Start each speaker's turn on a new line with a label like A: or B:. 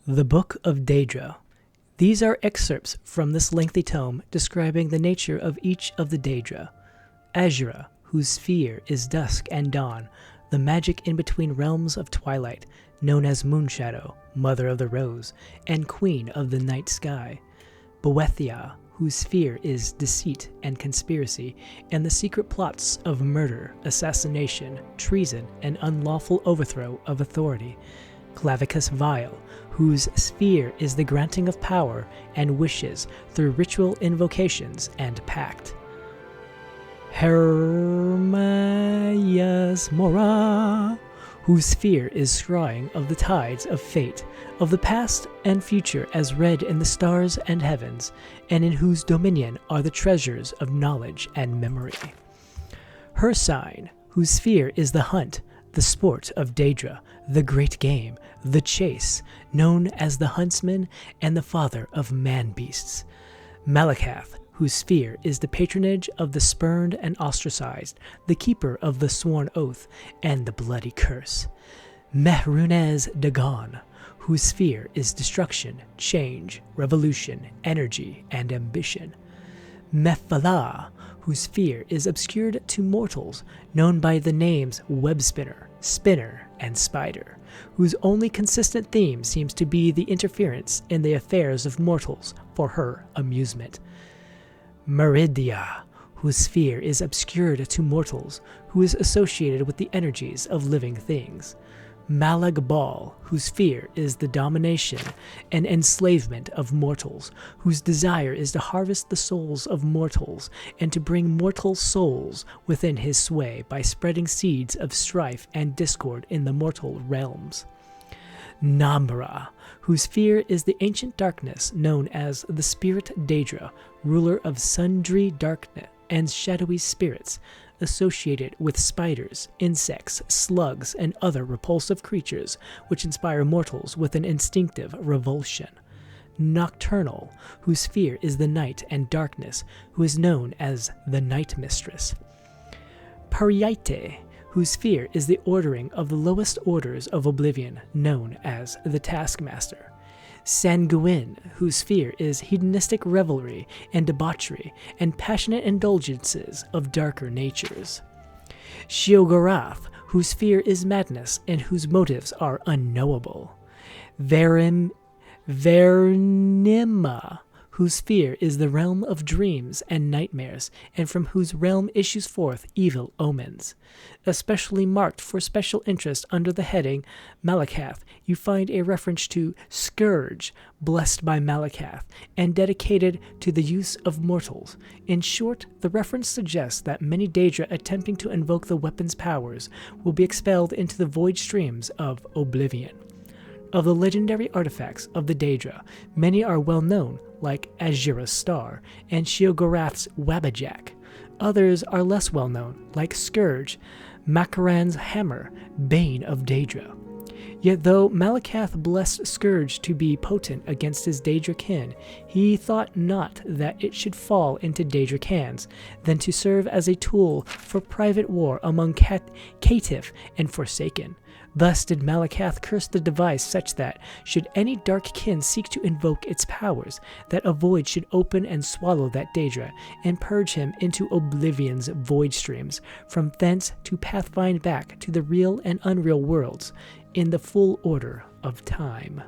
A: The Book of Daedra. These are excerpts from this lengthy tome describing the nature of each of the Daedra. Azura, whose sphere is dusk and dawn, the magic in between realms of twilight, known as Moonshadow, Mother of the Rose, and Queen of the Night Sky. Boethia, whose sphere is deceit and conspiracy, and the secret plots of murder, assassination, treason, and unlawful overthrow of authority. Clavicus Vile, whose sphere is the granting of power and wishes through ritual invocations and pact. Hermaias Mora, whose sphere is scrying of the tides of fate, of the past and future as read in the stars and heavens, and in whose dominion are the treasures of knowledge and memory. Her sign, whose sphere is the hunt, the sport of Daedra, the great game, the chase, known as the huntsman and the father of man-beasts. Malakath, whose sphere is the patronage of the spurned and ostracized, the keeper of the sworn oath and the bloody curse. Mehrunez Dagon, whose sphere is destruction, change, revolution, energy, and ambition. Mephala, whose sphere is obscured to mortals, known by the names web-spinner, spinner, and spider, whose only consistent theme seems to be the interference in the affairs of mortals for her amusement. Meridia, whose sphere is obscured to mortals, who is associated with the energies of living things. Malagbal, whose sphere is the domination and enslavement of mortals, whose desire is to harvest the souls of mortals and to bring mortal souls within his sway by spreading seeds of strife and discord in the mortal realms. Nambra, whose sphere is the ancient darkness known as the Spirit Daedra, ruler of sundry darkness and shadowy spirits, associated with spiders, insects, slugs, and other repulsive creatures which inspire mortals with an instinctive revulsion. Nocturnal, whose sphere is the night and darkness, who is known as the Night Mistress. Pariaite, whose sphere is the ordering of the lowest orders of Oblivion, known as the Taskmaster. Sanguine, whose sphere is hedonistic revelry and debauchery and passionate indulgences of darker natures. Sheogorath, whose sphere is madness and whose motives are unknowable. Vernima, whose sphere is the realm of dreams and nightmares, and from whose realm issues forth evil omens. Especially marked for special interest under the heading Malakath, you find a reference to Scourge, blessed by Malakath, and dedicated to the use of mortals. In short, the reference suggests that many Daedra attempting to invoke the weapon's powers will be expelled into the void streams of Oblivion. Of the legendary artifacts of the Daedra, many are well known, like Azura's Star and Sheogorath's Wabbajack. Others are less well known, like Scourge, Makaran's Hammer, Bane of Daedra. Yet though Malakath blessed Scourge to be potent against his Daedra kin, he thought not that it should fall into Daedric hands, than to serve as a tool for private war among caitiff and Forsaken. Thus did Malakath curse the device such that, should any dark kin seek to invoke its powers, that a void should open and swallow that Daedra, and purge him into Oblivion's void streams, from thence to pathfind back to the real and unreal worlds, in the full order of time.